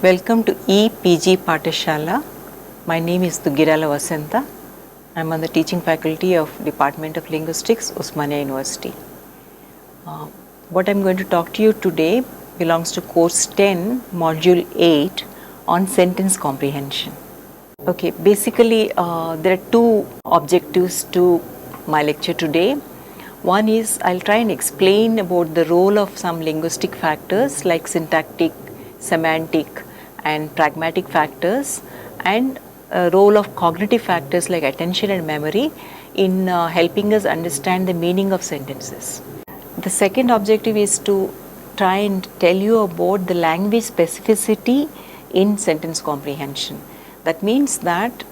Welcome to EPG Pathashala. My name is Vidya-mitra Vasanta. I am on the teaching faculty of Department of Linguistics, Osmania University. What I am going to talk to you today belongs to course 10, module 8 on sentence comprehension. Okay, basically there are two objectives to my lecture today. One is I'll try and explain about the role of some linguistic factors like syntactic, semantic and pragmatic factors, and role of cognitive factors like attention and memory in helping us understand the meaning of sentences. The second objective is to try and tell you about the language specificity in sentence comprehension. That means that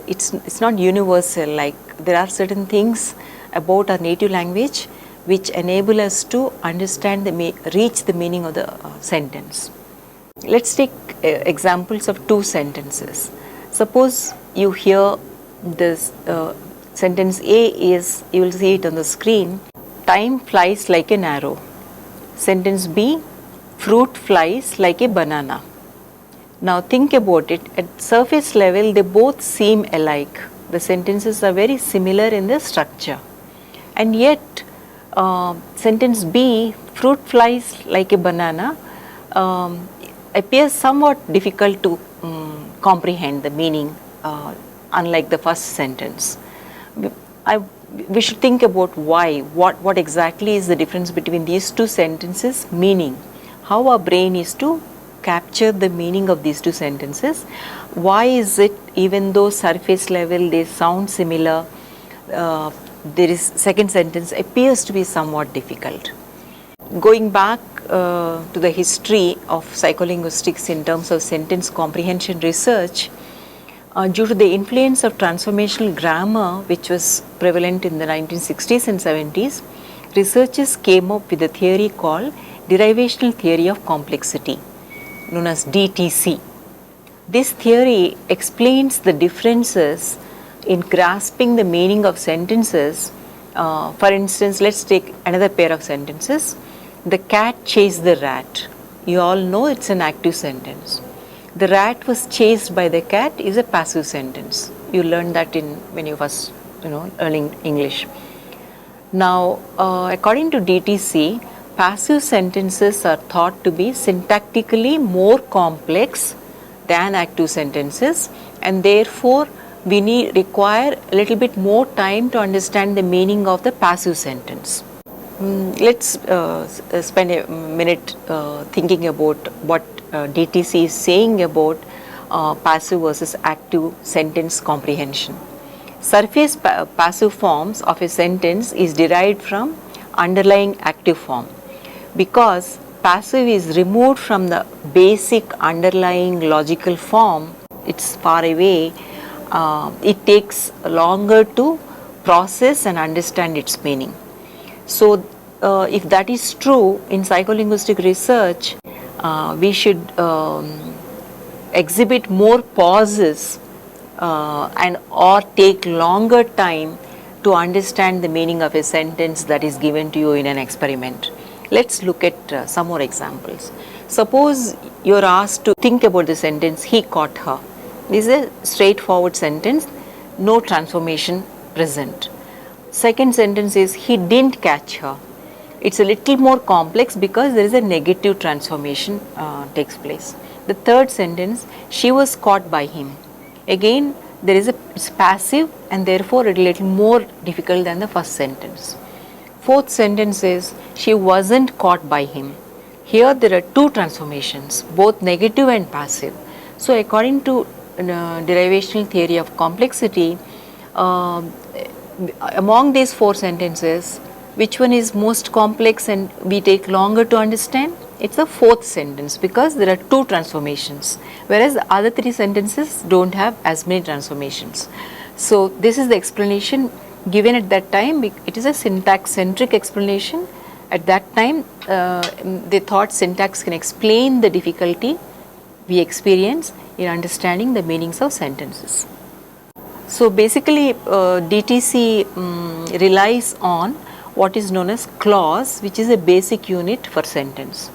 it's not universal, like there are certain things about our native language which enable us to understand reach the meaning of the sentence. Let's take examples of two sentences. Suppose you hear this sentence A is, you will see it on the screen, time flies like an arrow. Sentence B, fruit flies like a banana. Now think about it, at surface level they both seem alike. The sentences are very similar in the structure. And yet sentence B, fruit flies like a banana, appears somewhat difficult to comprehend the meaning, unlike the first sentence. We should think about why, what exactly is the difference between these two sentences, meaning, how our brain is to capture the meaning of these two sentences. Why is it, even though surface level they sound similar, there is second sentence appears to be somewhat difficult. Going back to the history of psycholinguistics in terms of sentence comprehension research, due to the influence of transformational grammar which was prevalent in the 1960s and 70s, researchers came up with a theory called derivational theory of complexity, known as DTC. This theory explains the differences in grasping the meaning of sentences. For instance, let's take another pair of sentences. The cat chased the rat. You all know it's an active sentence. The rat was chased by the cat is a passive sentence. You learned that when you first learning English. Now, according to DTC, passive sentences are thought to be syntactically more complex than active sentences, and therefore we require a little bit more time to understand the meaning of the passive sentence. Let's spend a minute thinking about what DTC is saying about passive versus active sentence comprehension. Surface passive forms of a sentence is derived from underlying active form. Because passive is removed from the basic underlying logical form, it's far away, it takes longer to process and understand its meaning. So if that is true in psycholinguistic research, we should exhibit more pauses and or take longer time to understand the meaning of a sentence that is given to you in an experiment. Let's look at some more examples. Suppose you are asked to think about the sentence, he caught her. This is a straightforward sentence, no transformation present. Second sentence is, he didn't catch her. It's a little more complex because there is a negative transformation takes place. The third sentence, she was caught by him. Again, it's passive and therefore a little more difficult than the first sentence. Fourth sentence is, she wasn't caught by him. Here there are two transformations, both negative and passive. So according to derivational theory of complexity, among these four sentences, which one is most complex and we take longer to understand? It's the fourth sentence because there are two transformations, whereas the other three sentences don't have as many transformations. So this is the explanation given at that time. It is a syntax centric explanation. At that time they thought syntax can explain the difficulty we experience in understanding the meanings of sentences. So basically DTC relies on what is known as clause, which is a basic unit for sentence.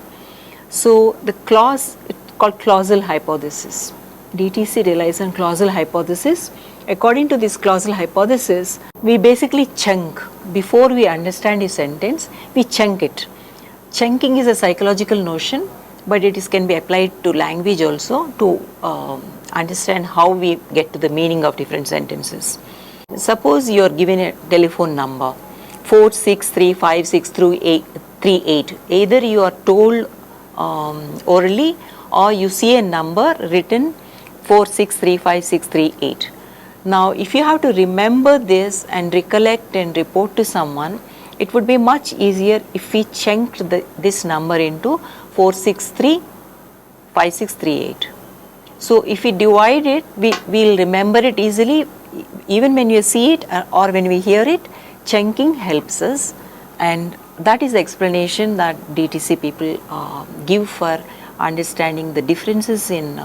So the clause called clausal hypothesis. DTC relies on clausal hypothesis. According to this clausal hypothesis, we basically chunk. Before we understand a sentence, we chunk it. Chunking is a psychological notion, but can be applied to language also to understand how we get to the meaning of different sentences. Suppose you are given a telephone number 46356338. Either you are told orally or you see a number written 4635638. Now, if you have to remember this and recollect and report to someone, it would be much easier if we chunked this number into 4635638. So, if we divide it, we will remember it easily. Even when you see it or when we hear it, chunking helps us, and that is the explanation that DTC people give for understanding the differences in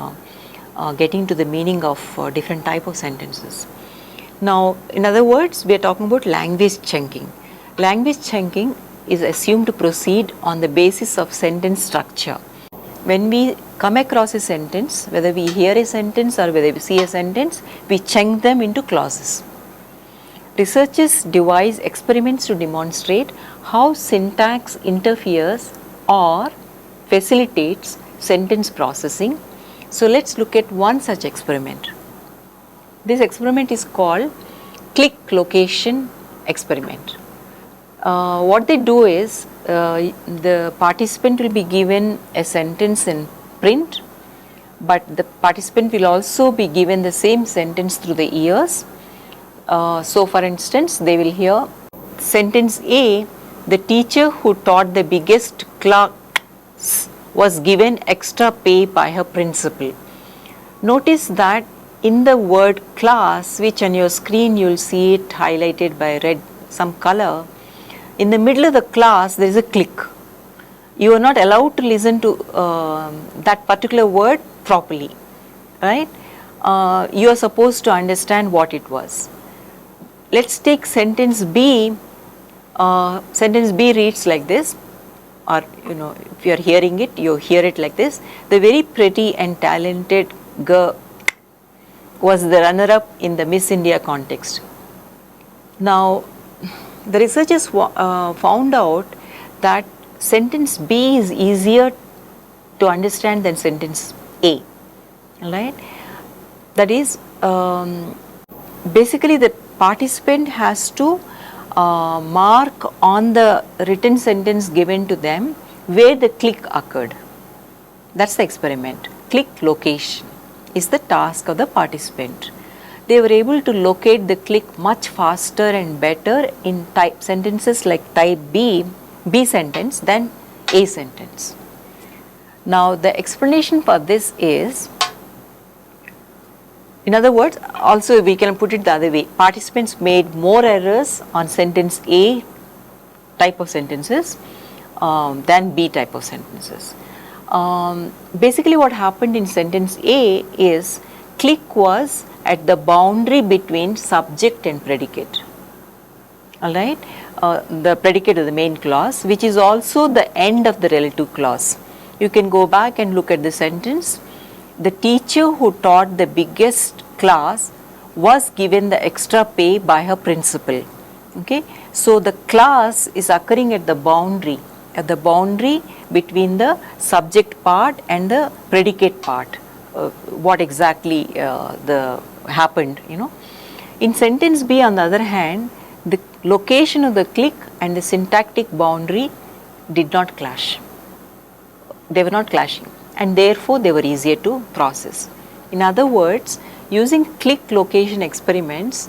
getting to the meaning of different type of sentences. Now, in other words, we are talking about language chunking. Language chunking is assumed to proceed on the basis of sentence structure. When we come across a sentence, whether we hear a sentence or whether we see a sentence, we chunk them into clauses. Researchers devise experiments to demonstrate how syntax interferes or facilitates sentence processing. So, let us look at one such experiment. This experiment is called click location experiment. What they do is the participant will be given a sentence in print, but the participant will also be given the same sentence through the ears. So, for instance, they will hear sentence A, the teacher who taught the biggest class was given extra pay by her principal. Notice that in the word class, which on your screen you will see it highlighted by red, some color, in the middle of the class there is a click. You are not allowed to listen to that particular word properly, right? You are supposed to understand what it was. Let's take sentence B. Sentence B reads like this, or if you are hearing it, you hear it like this: the very pretty and talented girl was the runner-up in the Miss India contest. Now, the researchers found out that sentence B is easier to understand than sentence A, right? That is, basically the participant has to mark on the written sentence given to them where the click occurred. That is the experiment. Click location is the task of the participant. They were able to locate the click much faster and better in type sentences like type B sentence than A sentence. Now, the explanation for this is, in other words, also we can put it the other way, participants made more errors on sentence A type of sentences than B type of sentences. Basically what happened in sentence A is click was at the boundary between subject and predicate, alright, the predicate of the main clause, which is also the end of the relative clause. You can go back and look at the sentence. The teacher who taught the biggest class was given the extra pay by her principal. Okay, so the class is occurring at the boundary between the subject part and the predicate part. What exactly happened, In sentence B, on the other hand, the location of the click and the syntactic boundary did not clash. They were not clashing, and therefore they were easier to process. In other words, using click location experiments,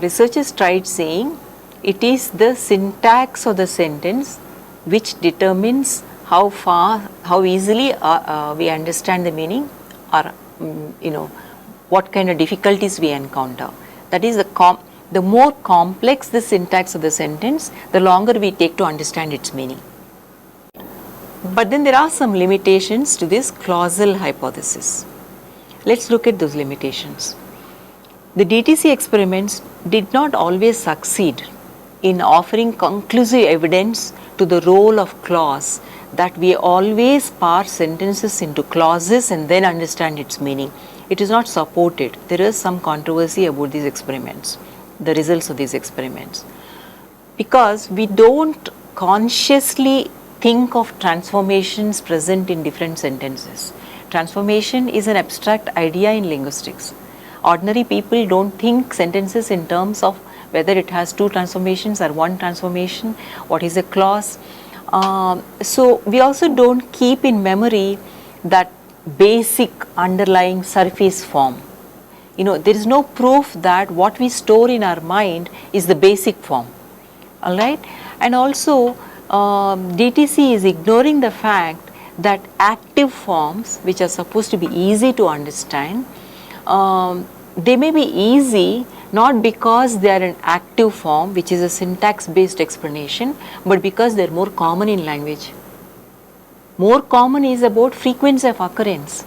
researchers tried saying it is the syntax of the sentence which determines how easily we understand the meaning, or what kind of difficulties we encounter. That is, the more complex the syntax of the sentence, the longer we take to understand its meaning. But then there are some limitations to this clausal hypothesis. Let's look at those limitations. The DTC experiments did not always succeed in offering conclusive evidence to the role of clause that we always parse sentences into clauses and then understand its meaning. It is not supported. There is some controversy about these experiments, the results of these experiments, because we don't consciously think of transformations present in different sentences. Transformation is an abstract idea in linguistics. Ordinary people don't think sentences in terms of whether it has two transformations or one transformation, what is a clause. So we also don't keep in memory that basic underlying surface form. There is no proof that what we store in our mind is the basic form. All right, and also DTC is ignoring the fact that active forms, which are supposed to be easy to understand, they may be easy not because they are an active form, which is a syntax based explanation, but because they are more common in language. More common is about frequency of occurrence.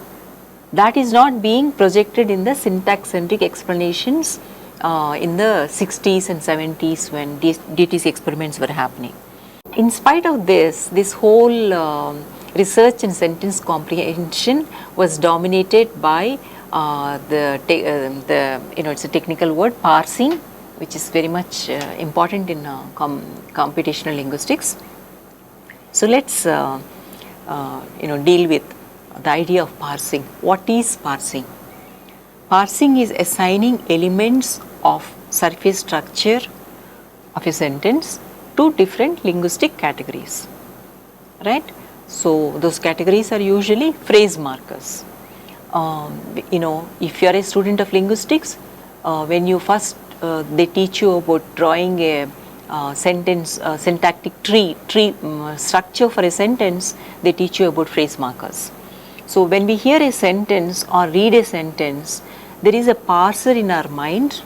That is not being projected in the syntax centric explanations in the 60s and 70s when DTC experiments were happening. In spite of this whole research and sentence comprehension was dominated by it's a technical word, parsing, which is very much important in computational linguistics. So let's deal with the idea of parsing. What is parsing? Parsing is assigning elements of surface structure of a sentence to different linguistic categories, right? So those categories are usually phrase markers. If you are a student of linguistics, when you first they teach you about drawing a sentence syntactic tree structure for a sentence, they teach you about phrase markers. So when we hear a sentence or read a sentence, there is a parser in our mind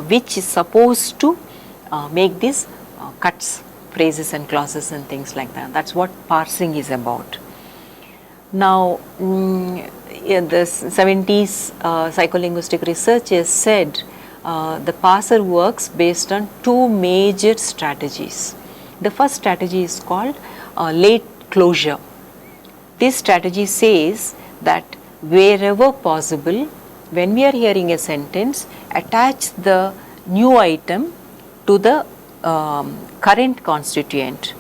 which is supposed to make these cuts, phrases and clauses and things like that. That's what parsing is about. Now, in the 70s, psycholinguistic researchers said the parser works based on two major strategies. The first strategy is called late closure. This strategy says that wherever possible, when we are hearing a sentence, attach the new item to the current constituent.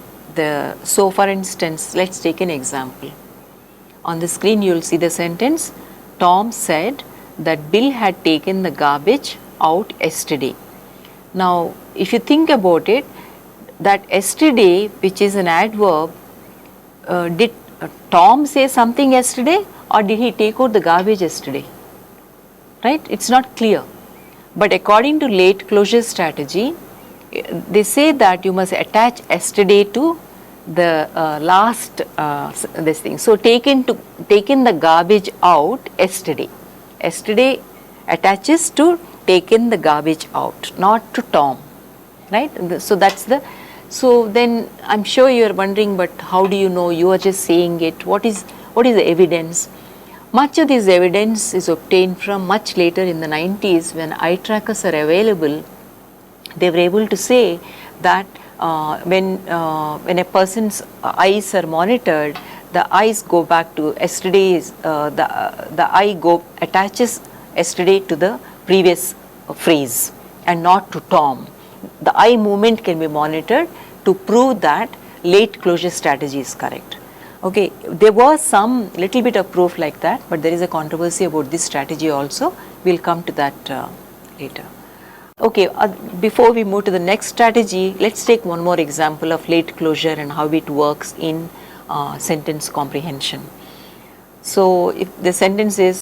So for instance, let's take an example. On the screen you will see the sentence, Tom said that Bill had taken the garbage out yesterday. Now if you think about it, that yesterday, which is an adverb, did Tom say something yesterday or did he take out the garbage yesterday? Right? It's not clear. But according to late closure strategy, they say that you must attach yesterday to the last this thing. So taken the garbage out yesterday. Yesterday attaches to taken the garbage out, not to Tom, right? So that's the. So then I'm sure you are wondering, but how do you know? You are just saying it. What is the evidence? Much of this evidence is obtained from much later in the 90s when eye trackers are available. They were able to say that when a person's eyes are monitored, the eyes go back to yesterday's, the eye attaches yesterday to the previous phrase and not to Tom. The eye movement can be monitored to prove that late closure strategy is correct. Okay, there was some little bit of proof like that, but there is a controversy about this strategy also. We'll come to that later. Okay, before we move to the next strategy, let's take one more example of late closure and how it works in sentence comprehension. So if the sentence is,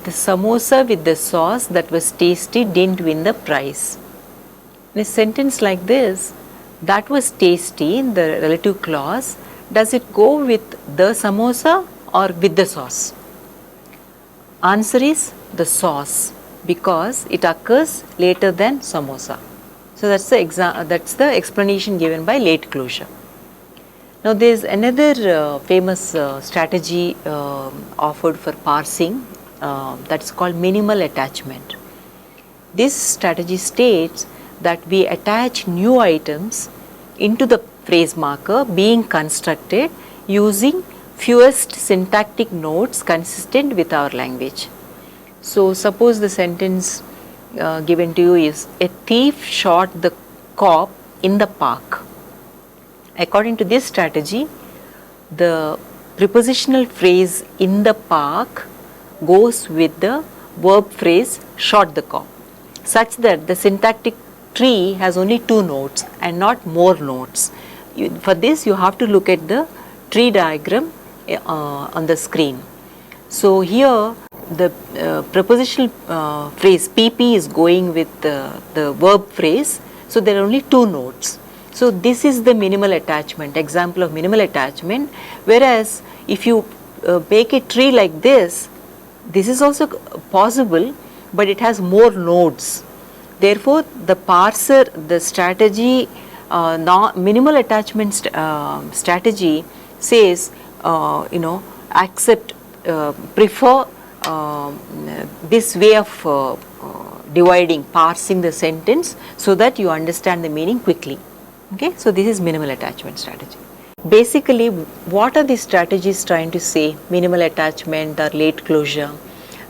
the samosa with the sauce that was tasty didn't win the prize. In a sentence like this, that was tasty in the relative clause, does it go with the samosa or with the sauce? Answer is the sauce, because it occurs later than samosa. So that's the explanation given by late closure. Now there is another famous strategy offered for parsing that's called minimal attachment. This strategy states that we attach new items into the phrase marker being constructed using fewest syntactic nodes consistent with our language. So suppose the sentence given to you is, a thief shot the cop in the park. According to this strategy, the prepositional phrase in the park goes with the verb phrase shot the cop, such that the syntactic tree has only 2 nodes and not more nodes. For this you have to look at the tree diagram on the screen. So here the prepositional phrase PP is going with the verb phrase, so there are only 2 nodes. So this is the minimal attachment, example of minimal attachment, whereas if you make a tree like this is also possible, but it has more nodes. Therefore, the parser, the strategy, minimal attachment strategy says, accept, prefer this way of dividing, parsing the sentence so that you understand the meaning quickly. Okay, so this is minimal attachment strategy. Basically, what are these strategies trying to say? Minimal attachment or late closure.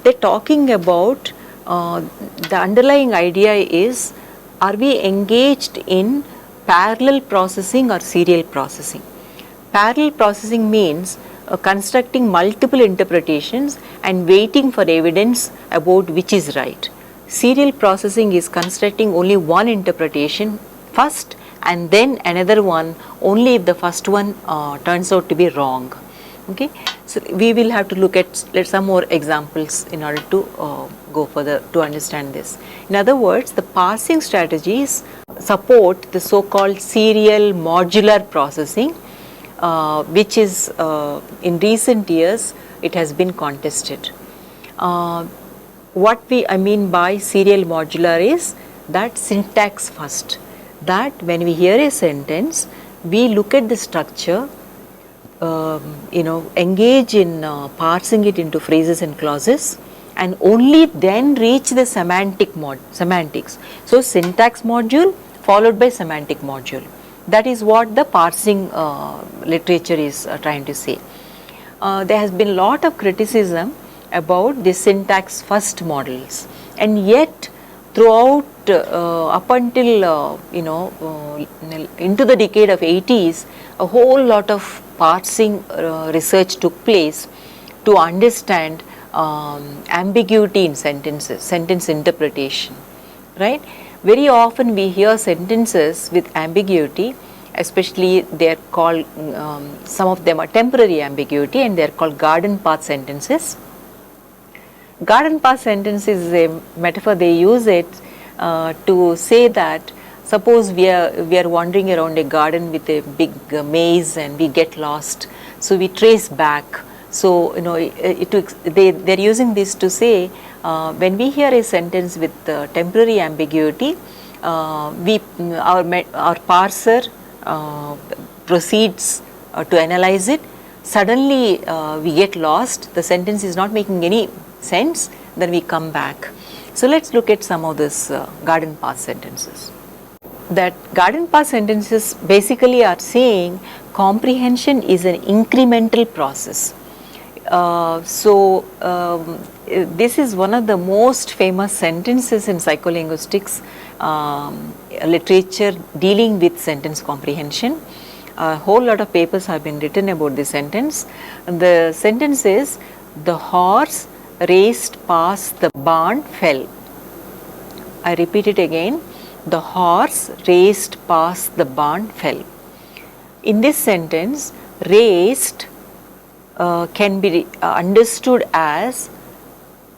They're talking about the underlying idea is, are we engaged in parallel processing or serial processing? Parallel processing means constructing multiple interpretations and waiting for evidence about which is right. Serial processing is constructing only one interpretation first and then another one only if the first one turns out to be wrong. Okay, so we will have to look at some more examples in order to go further to understand this. In other words, the parsing strategies support the so-called serial modular processing, which is in recent years it has been contested. What I mean by serial modular is that syntax first, that when we hear a sentence, we look at the structure, engage in parsing it into phrases and clauses, and only then reach the semantics. So syntax module followed by semantic module. That is what the parsing literature is trying to say. There has been a lot of criticism about the syntax first models, and yet throughout up until into the decade of 80s, a whole lot of parsing research took place to understand ambiguity in sentences, sentence interpretation, right? Very often we hear sentences with ambiguity, especially they are called, some of them are temporary ambiguity, and they are called garden path sentences. Garden path sentence is a metaphor, they use it to say that suppose we are wandering around a garden with a big maze and we get lost, so we trace back. So they're using this to say when we hear a sentence with temporary ambiguity, our parser proceeds to analyze it. Suddenly we get lost, the sentence is not making any sense, then we come back. So let's look at some of these garden path sentences. That garden path sentences basically are saying comprehension is an incremental process. This is one of the most famous sentences in psycholinguistics literature dealing with sentence comprehension. A whole lot of papers have been written about this sentence. The sentence is, the horse raced past the barn, fell. I repeat it again. The horse raced past the barn, fell. In this sentence, raced can be understood as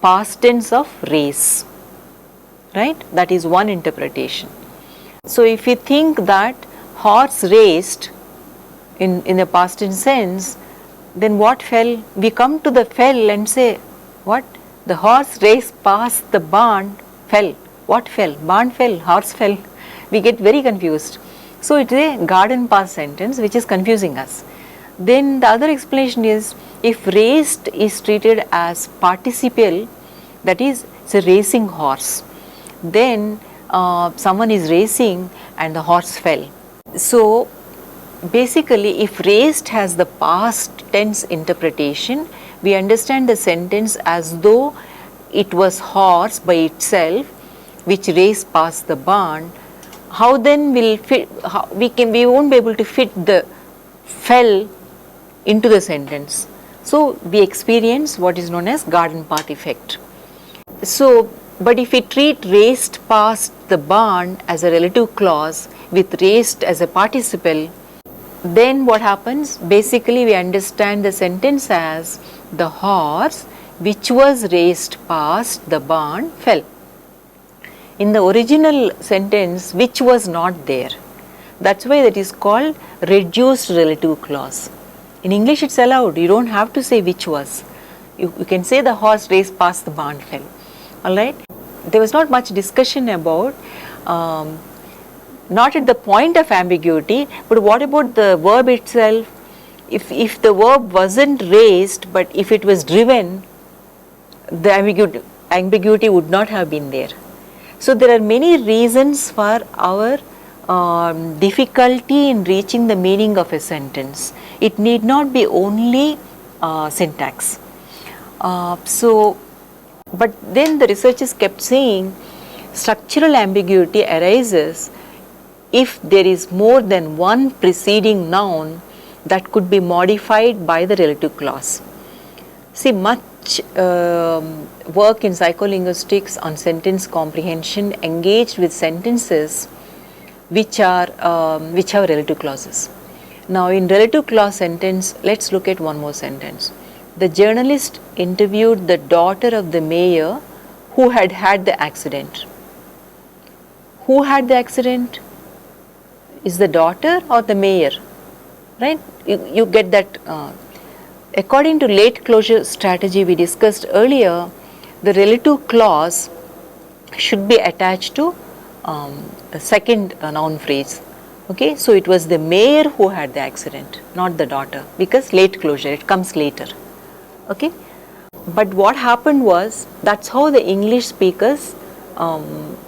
past tense of race, right? That is one interpretation. So if we think that horse raced in the past tense sense, then what fell? We come to the fell and say, what? The horse raced past the barn, fell. What fell? Barn fell, horse fell. We get very confused. So it is a garden path sentence which is confusing us. Then the other explanation is, if raced is treated as participial, that is, it's a racing horse, then someone is racing and the horse fell. So basically if raised has the past tense interpretation, we understand the sentence as though it was horse by itself which raced past the barn. How then will fit, we won't be able to fit the fell into the sentence. So we experience what is known as garden path effect. So, but if we treat raced past the barn as a relative clause with raced as a participle, then what happens? Basically we understand the sentence as the horse which was raced past the barn fell. In the original sentence, which was not there. That's why that is called reduced relative clause. In English it's allowed, you don't have to say which was. You can say the horse raced past the barn fell. Alright? There was not much discussion about, not at the point of ambiguity, but what about the verb itself? If the verb wasn't raised, but if it was driven, the ambiguity would not have been there. So there are many reasons for our difficulty in reaching the meaning of a sentence. It need not be only syntax. But then the researchers kept saying structural ambiguity arises if there is more than one preceding noun that could be modified by the relative clause. See, much work in psycholinguistics on sentence comprehension engaged with sentences which have relative clauses. Now in relative clause sentence, let's look at one more sentence. The journalist interviewed the daughter of the mayor who had had the accident. Who had the accident? Is the daughter or the mayor? Right? You get that. According to late closure strategy we discussed earlier, the relative clause should be attached to the second noun phrase. Okay, so it was the mayor who had the accident, not the daughter, because late closure, it comes later. Okay, but what happened was, that's how the English speakers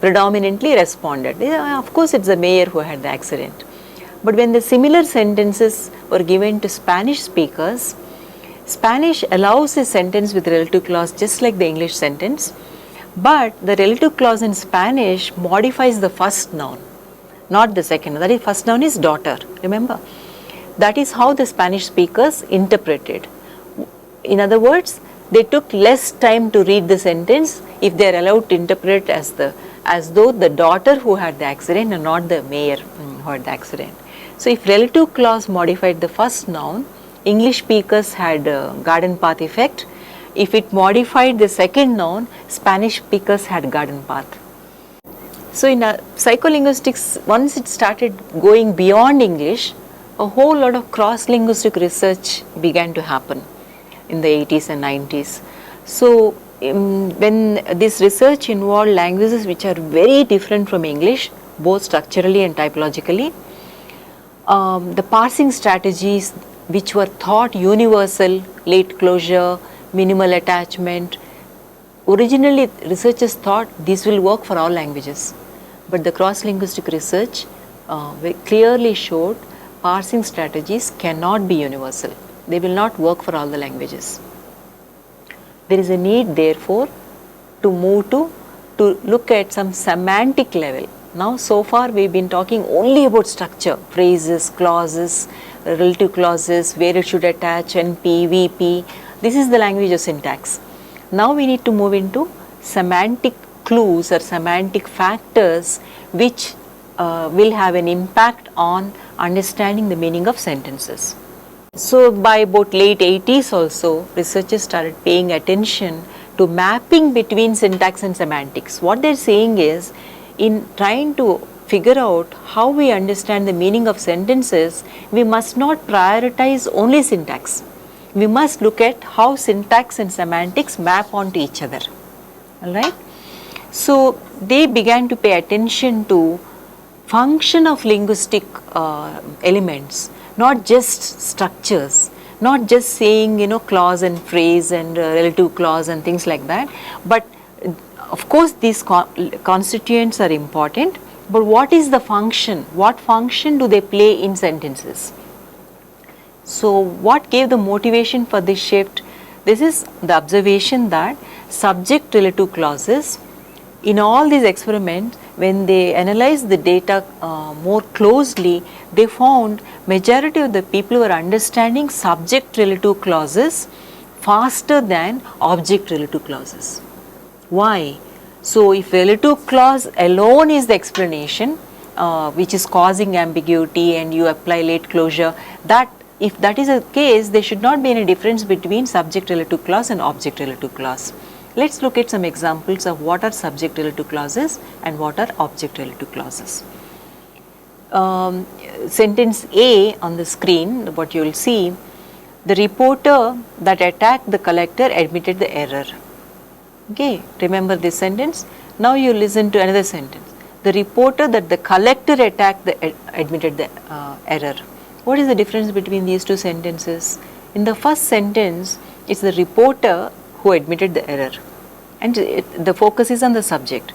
predominantly responded. Yeah, of course it's the mayor who had the accident. But when the similar sentences were given to Spanish speakers, Spanish allows a sentence with relative clause just like the English sentence, but the relative clause in Spanish modifies the first noun, not the second. That is, first noun is daughter, remember. That is how the Spanish speakers interpreted. In other words, they took less time to read the sentence if they are allowed to interpret as though the daughter who had the accident and not the mayor who had the accident. So if relative clause modified the first noun, English speakers had garden path effect. If it modified the second noun, Spanish speakers had garden path. So in psycholinguistics, once it started going beyond English, a whole lot of cross-linguistic research began to happen in the 80s and 90s. So when this research involved languages which are very different from English, both structurally and typologically, the parsing strategies which were thought universal, late closure, minimal attachment, originally researchers thought this will work for all languages. But the cross-linguistic research clearly showed parsing strategies cannot be universal. They will not work for all the languages. There is a need therefore to move to look at some semantic level. Now so far we have been talking only about structure, phrases, clauses, relative clauses, where it should attach, NP, VP. This is the language of syntax. Now we need to move into semantic clues or semantic factors which will have an impact on understanding the meaning of sentences. So by about late 80s also, researchers started paying attention to mapping between syntax and semantics. What they are saying is, in trying to figure out how we understand the meaning of sentences, we must not prioritize only syntax. We must look at how syntax and semantics map onto each other. Alright? So they began to pay attention to function of linguistic elements, not just structures, not just saying clause and phrase and relative clause and things like that, but of course these constituents are important, but what is the function? What function do they play in sentences? So what gave the motivation for this shift? This is the observation that subject relative clauses in all these experiments, when they analyzed the data more closely, they found majority of the people were understanding subject relative clauses faster than object relative clauses. Why? So if relative clause alone is the explanation, which is causing ambiguity and you apply late closure, that if that is the case, there should not be any difference between subject relative clause and object relative clause. Let's look at some examples of what are subject relative clauses and what are object relative clauses. Sentence A on the screen, what you will see, the reporter that attacked the collector admitted the error. Okay, remember this sentence. Now you listen to another sentence. The reporter that the collector attacked admitted the error. What is the difference between these two sentences? In the first sentence, it's the reporter who admitted the error, and the focus is on the subject.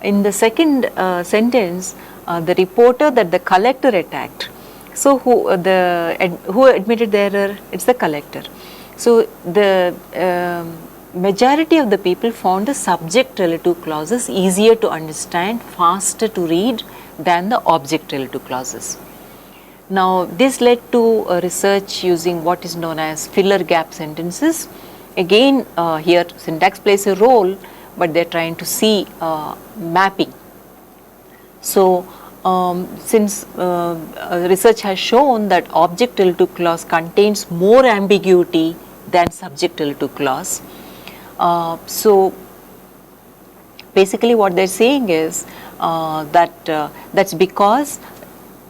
In the second sentence, the reporter that the collector attacked. So who admitted the error? It's the collector. So the majority of the people found the subject relative clauses easier to understand, faster to read than the object relative clauses. Now this led to research using what is known as filler gap sentences. Again, here syntax plays a role, but they are trying to see mapping. So since research has shown that object relative clause contains more ambiguity than subject relative clause, so basically what they are saying is that's because,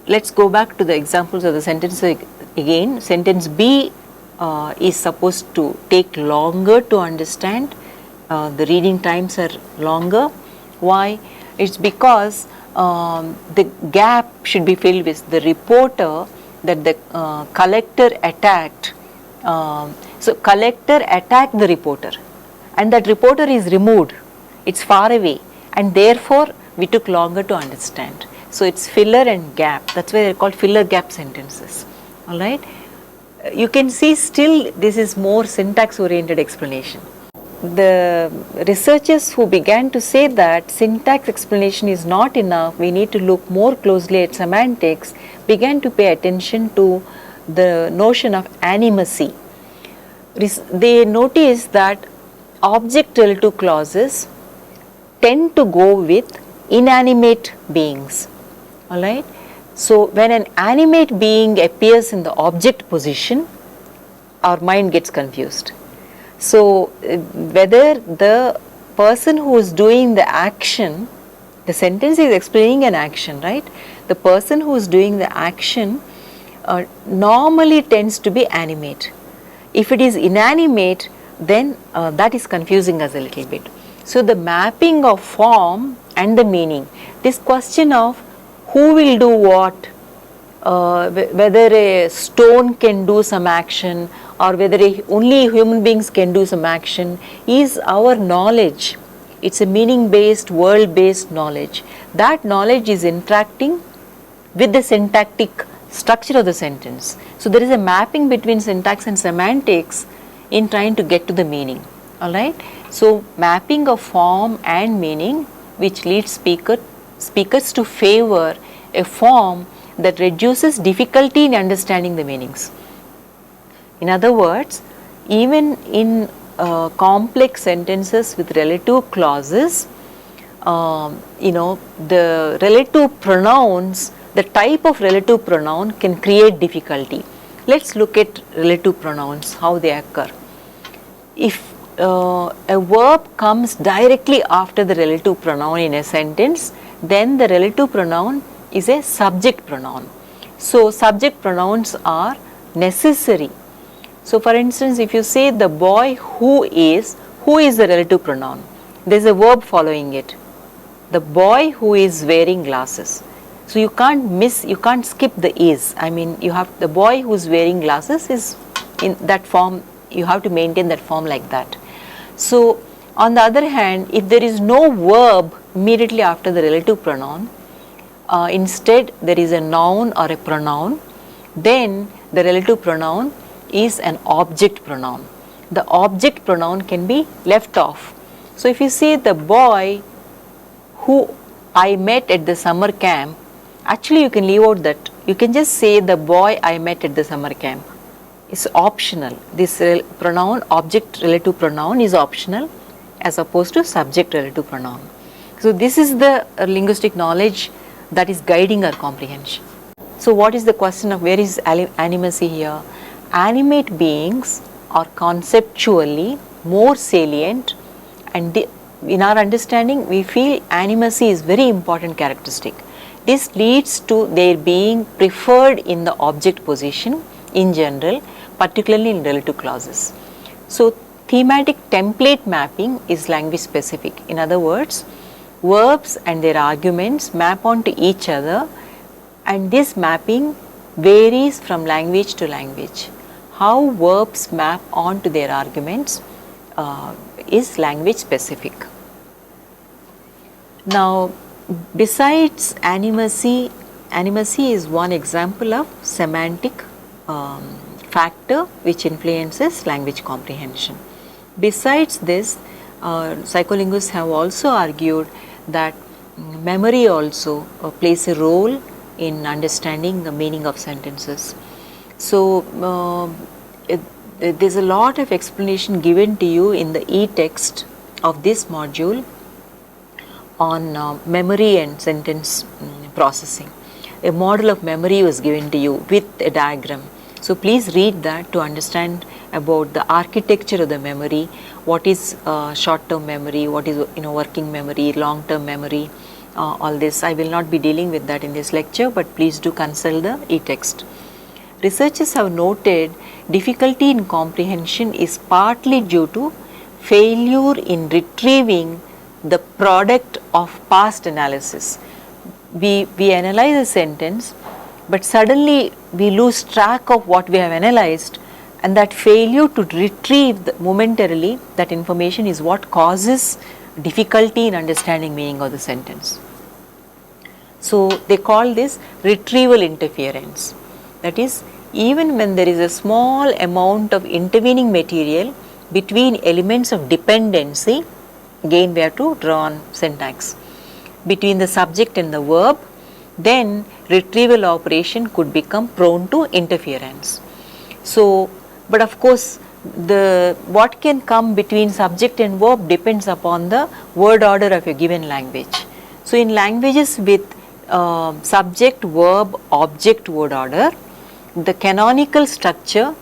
let's go back to the examples of the sentence again. Sentence B is supposed to take longer to understand, the reading times are longer. Why? It's because the gap should be filled with the reporter that the collector attacked. So collector attacked the reporter and that reporter is removed, it's far away, and therefore we took longer to understand. So it's filler and gap, that's why they're called filler gap sentences. Alright, you can see still this is more syntax oriented explanation. The researchers who began to say that syntax explanation is not enough, we need to look more closely at semantics, began to pay attention to the notion of animacy. They noticed that object relative clauses tend to go with inanimate beings. Alright, so when an animate being appears in the object position, our mind gets confused. So whether the person who is doing the action, the sentence is explaining an action, right? The person who is doing the action normally tends to be animate. If it is inanimate, then that is confusing us a little bit. So the mapping of form and the meaning, this question of who will do what, whether a stone can do some action or whether only human beings can do some action, is our knowledge. It's a meaning based, world based knowledge. That knowledge is interacting with the syntactic structure of the sentence. So there is a mapping between syntax and semantics in trying to get to the meaning. Alright, so mapping of form and meaning, which leads speakers to favor a form that reduces difficulty in understanding the meanings. In other words, even in complex sentences with relative clauses, the relative pronouns, the type of relative pronoun can create difficulty. Let's look at relative pronouns, how they occur. If a verb comes directly after the relative pronoun in a sentence, then the relative pronoun is a subject pronoun. So subject pronouns are necessary. So for instance, if you say the boy who is the relative pronoun? There is a verb following it. The boy who is wearing glasses. So you can't skip the is. I mean, you have the boy who is wearing glasses is in that form, you have to maintain that form like that. So on the other hand, if there is no verb immediately after the relative pronoun, instead there is a noun or a pronoun, then the relative pronoun is an object pronoun. The object pronoun can be left off. So if you say the boy who I met at the summer camp, actually you can leave out that. You can just say the boy I met at the summer camp. It's optional. This pronoun, object relative pronoun, is optional as opposed to subject relative pronoun. So this is the linguistic knowledge that is guiding our comprehension. So what is the question of where is animacy here? Animate beings are conceptually more salient, and in our understanding we feel animacy is very important characteristic. This leads to their being preferred in the object position in general, particularly in relative clauses. So thematic template mapping is language specific. In other words, verbs and their arguments map onto each other, and this mapping varies from language to language. How verbs map onto their arguments is language specific. Now, besides animacy, animacy is one example of semantic factor which influences language comprehension. Besides this, psycholinguists have also argued that memory also plays a role in understanding the meaning of sentences. So there's a lot of explanation given to you in the e-text of this module on memory and sentence processing. A model of memory was given to you with a diagram. So please read that to understand about the architecture of the memory, what is short-term memory, what is working memory, long-term memory, all this. I will not be dealing with that in this lecture, but please do consult the e-text. Researchers have noted difficulty in comprehension is partly due to failure in retrieving the product of past analysis. We analyze a sentence, but suddenly we lose track of what we have analyzed, and that failure to retrieve momentarily that information is what causes difficulty in understanding meaning of the sentence. So they call this retrieval interference. That is, even when there is a small amount of intervening material between elements of dependency, again we have to draw on syntax, between the subject and the verb, then retrieval operation could become prone to interference. So, but of course what can come between subject and verb depends upon the word order of a given language. So in languages with subject, verb, object word order, the canonical structure,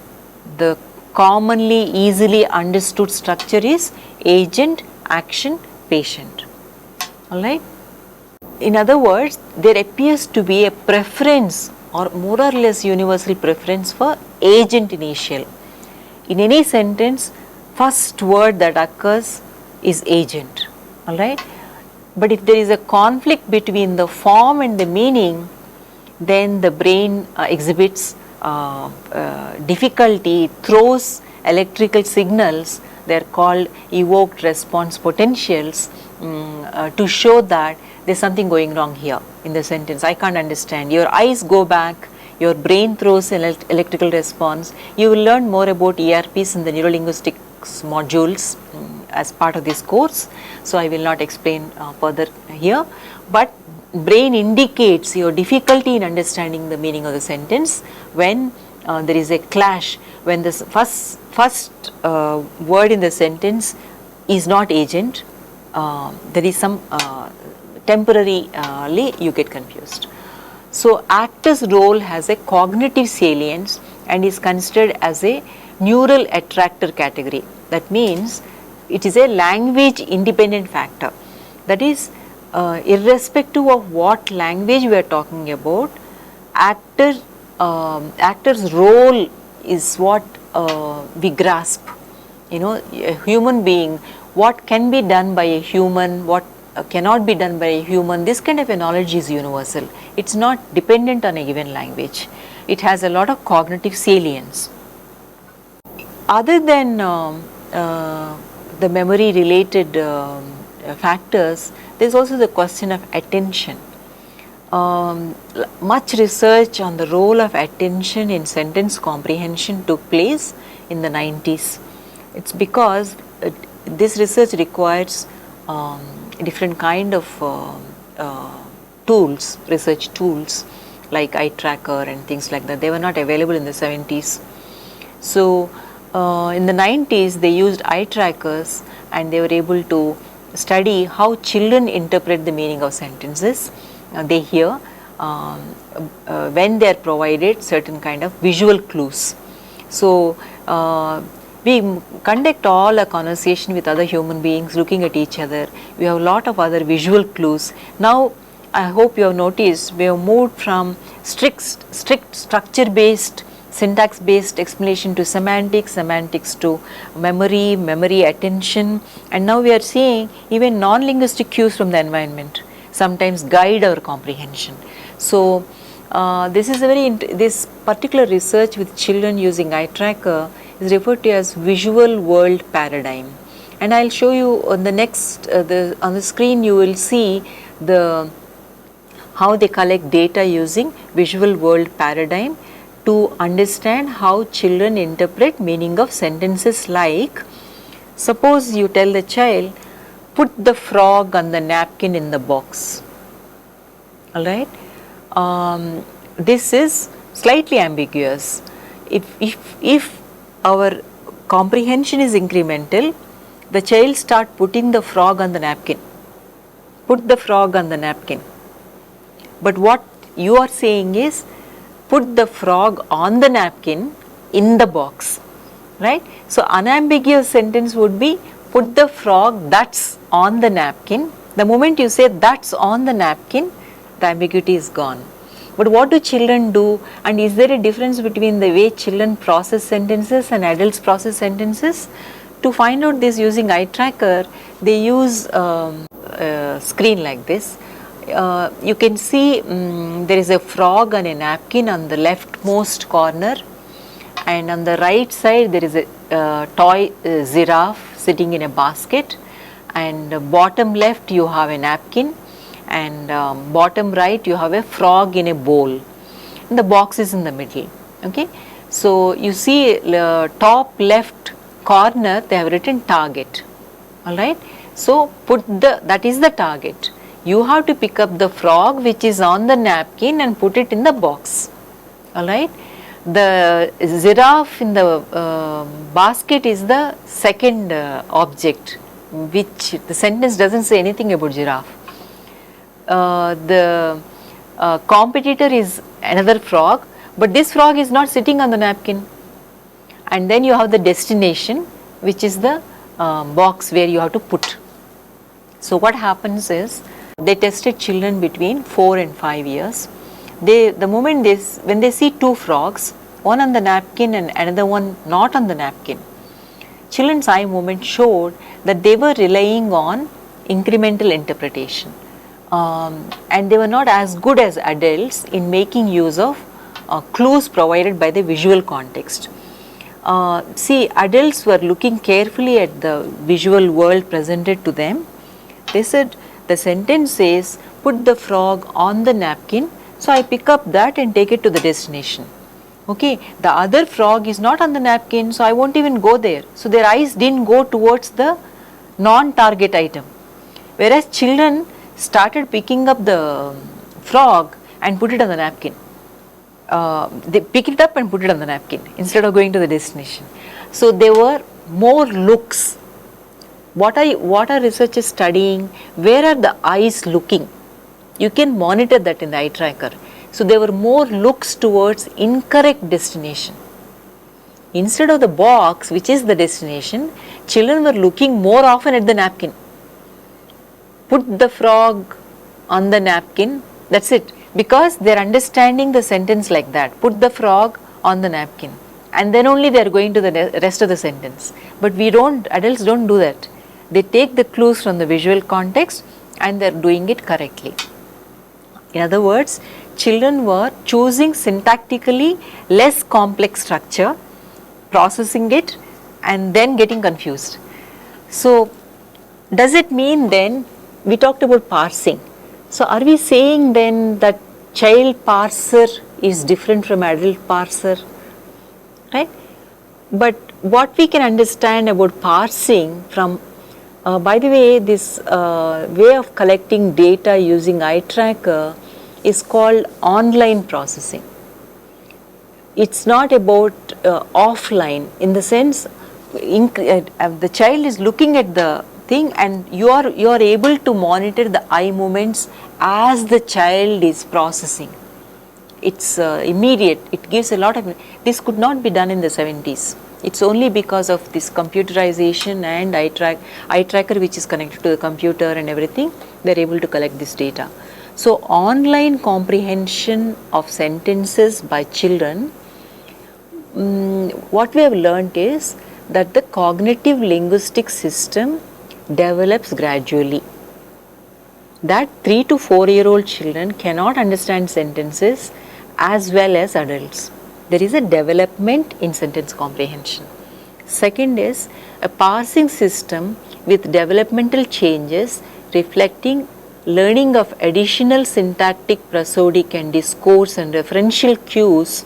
the commonly easily understood structure is agent, action, patient. Alright. In other words, there appears to be a preference or more or less universal preference for agent initial. In any sentence, first word that occurs is agent. Alright. But if there is a conflict between the form and the meaning, then the brain exhibits difficulty, throws electrical signals, they are called evoked response potentials, to show that there is something going wrong here in the sentence. I can't understand. Your eyes go back, your brain throws an electrical response. You will learn more about ERPs in the neurolinguistics modules as part of this course. So I will not explain further here, but brain indicates your difficulty in understanding the meaning of the sentence when there is a clash, when the first word in the sentence is not agent, there is some temporarily you get confused. So actor's role has a cognitive salience and is considered as a neural attractor category. That means it is a language independent factor. That is, irrespective of what language we are talking about, actor's role is what we grasp. A human being, what can be done by a human, what cannot be done by a human, this kind of a knowledge is universal. It's not dependent on a given language. It has a lot of cognitive salience. Other than the memory related factors, there is also the question of attention. much research on the role of attention in sentence comprehension took place in the 90s. It's because this research requires different kind of tools, research tools like eye tracker and things like that. They were not available in the 70s. So in the 90s they used eye trackers and they were able to study how children interpret the meaning of sentences. They hear when they are provided certain kind of visual clues. So we conduct all a conversation with other human beings looking at each other. We have a lot of other visual clues. Now I hope you have noticed we have moved from strict structure based, syntax based explanation to semantics, semantics to memory, attention, and now we are seeing even non-linguistic cues from the environment sometimes guide our comprehension. So this is this particular research with children using eye tracker is referred to as visual world paradigm, and I'll show you on the next on the screen. You will see how they collect data using visual world paradigm to understand how children interpret meaning of sentences like, suppose you tell the child, put the frog on the napkin in the box. Alright, this is slightly ambiguous. If our comprehension is incremental, the child start putting the frog on the napkin. Put the frog on the napkin. But what you are saying is, put the frog on the napkin in the box, right? So unambiguous sentence would be, put the frog that's on the napkin. The moment you say that's on the napkin, the ambiguity is gone. But what do children do, and is there a difference between the way children process sentences and adults process sentences? To find out this using eye tracker, they use a screen like this. You can see there is a frog on a napkin on the leftmost corner, and on the right side there is a toy giraffe sitting in a basket, and bottom left you have a napkin, and bottom right you have a frog in a bowl, and the box is in the middle. Okay, so you see top left corner they have written target. All right, so that is the target. You have to pick up the frog which is on the napkin and put it in the box. All right, the giraffe in the basket is the second object, which the sentence doesn't say anything about giraffe. The competitor is another frog, but this frog is not sitting on the napkin. And then you have the destination, which is the box where you have to put. So what happens is, they tested children between 4 and 5 years. The moment when they see two frogs, one on the napkin and another one not on the napkin, children's eye movement showed that they were relying on incremental interpretation, and they were not as good as adults in making use of clues provided by the visual context. See, adults were looking carefully at the visual world presented to them. They said, the sentence says, put the frog on the napkin, so I pick up that and take it to the destination. Okay, the other frog is not on the napkin, so I won't even go there. So their eyes didn't go towards the non-target item. Whereas children started picking up the frog and put it on the napkin. They pick it up and put it on the napkin instead of going to the destination. So there were more looks. What are researchers studying? Where are the eyes looking? You can monitor that in the eye tracker. So there were more looks towards incorrect destination. Instead of the box, which is the destination, children were looking more often at the napkin. Put the frog on the napkin, that's it. Because they are understanding the sentence like that. Put the frog on the napkin. And then only they are going to the rest of the sentence. But adults don't do that. They take the clues from the visual context and they are doing it correctly. In other words, children were choosing syntactically less complex structure, processing it and then getting confused. So does it mean then, we talked about parsing. So are we saying then that child parser is different from adult parser, right? But what we can understand about parsing from, by the way, this way of collecting data using eye tracker is called online processing. It's not about offline, in the sense the child is looking at the thing and you are able to monitor the eye movements as the child is processing. It's immediate. It gives a lot of, this could not be done in the 70s. It's only because of this computerization and eye tracker which is connected to the computer and everything, they're able to collect this data. So online comprehension of sentences by children, what we have learnt is that the cognitive linguistic system develops gradually. That 3 to 4-year-old children cannot understand sentences as well as adults. There is a development in sentence comprehension. Second is a parsing system with developmental changes reflecting learning of additional syntactic, prosodic and discourse and referential cues,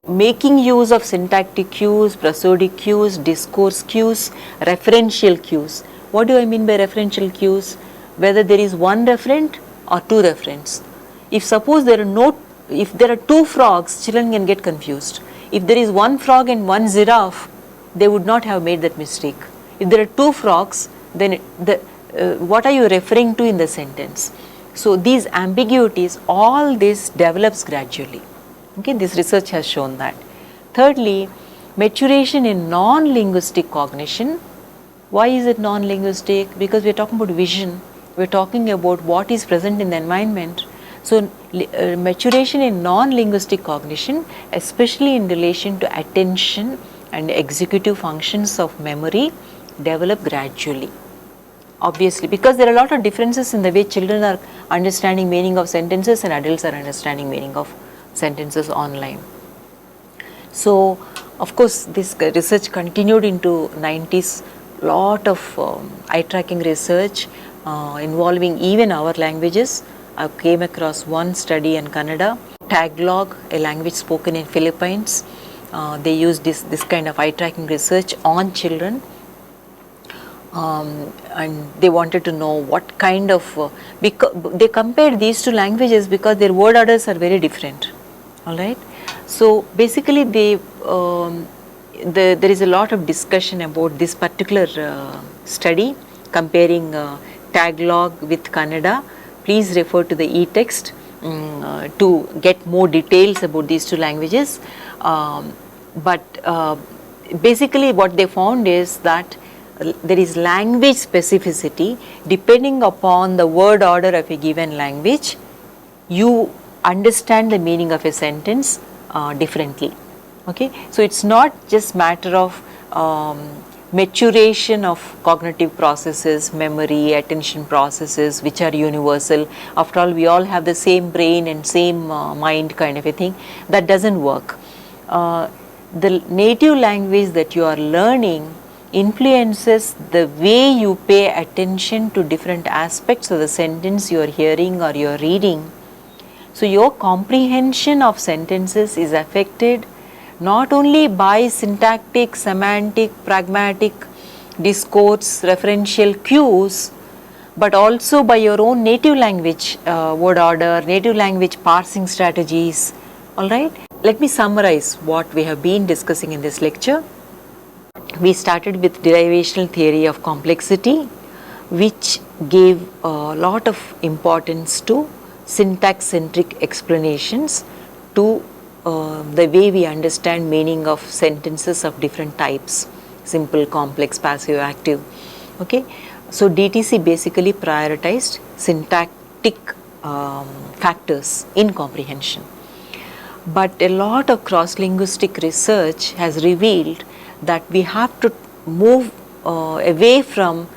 making use of syntactic cues, prosodic cues, discourse cues, referential cues. What do I mean by referential cues? Whether there is one referent or two referents. If suppose if there are two frogs, children can get confused. If there is one frog and one giraffe, they would not have made that mistake. If there are two frogs, then what are you referring to in the sentence? So these ambiguities, all this develops gradually. Okay, this research has shown that. Thirdly, maturation in non-linguistic cognition. Why is it non-linguistic? Because we are talking about vision. We are talking about what is present in the environment. So maturation in non-linguistic cognition, especially in relation to attention and executive functions of memory, develop gradually. Obviously, because there are a lot of differences in the way children are understanding meaning of sentences and adults are understanding meaning of sentences online. So of course this research continued into 90s, lot of eye tracking research involving even our languages. I came across one study in Kannada, Tagalog, a language spoken in Philippines. They used this kind of eye tracking research on children. And they wanted to know what kind of, they compared these two languages because their word orders are very different. Alright. So basically there is a lot of discussion about this particular study comparing Tagalog with Kannada. Please refer to the e-text to get more details about these two languages. But basically what they found is that there is language specificity. Depending upon the word order of a given language, you understand the meaning of a sentence differently. Okay, so it's not just matter of maturation of cognitive processes, memory, attention processes, which are universal. After all, we all have the same brain and same mind kind of a thing. That doesn't work. The native language that you are learning influences the way you pay attention to different aspects of the sentence you are hearing or you are reading. So your comprehension of sentences is affected not only by syntactic, semantic, pragmatic, discourse, referential cues, but also by your own native language word order, native language parsing strategies. Alright, let me summarize what we have been discussing in this lecture. We started with derivational theory of complexity, which gave a lot of importance to syntax-centric explanations to the way we understand meaning of sentences of different types, simple, complex, passive, active. Okay, so DTC basically prioritized syntactic factors in comprehension. But a lot of cross-linguistic research has revealed that we have to move away from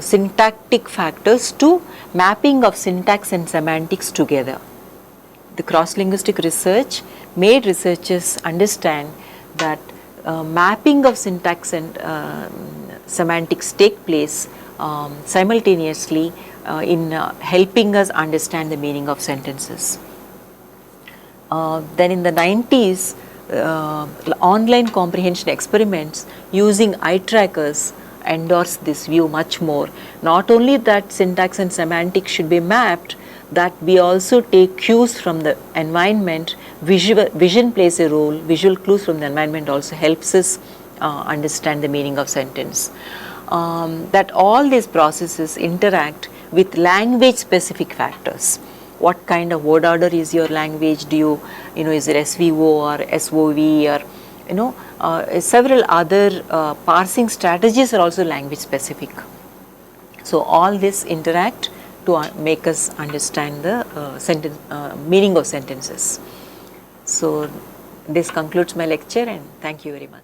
syntactic factors to mapping of syntax and semantics together. The cross-linguistic research made researchers understand that mapping of syntax and semantics take place simultaneously in helping us understand the meaning of sentences. Then in the 90s, online comprehension experiments using eye trackers endorsed this view much more. Not only that syntax and semantics should be mapped, that we also take cues from the environment. Vision plays a role. Visual clues from the environment also helps us understand the meaning of sentence. That all these processes interact with language specific factors. What kind of word order is your language? Do you, is it SVO or SOV, or several other parsing strategies are also language specific. So all this interact to make us understand the meaning of sentences. So this concludes my lecture, and thank you very much.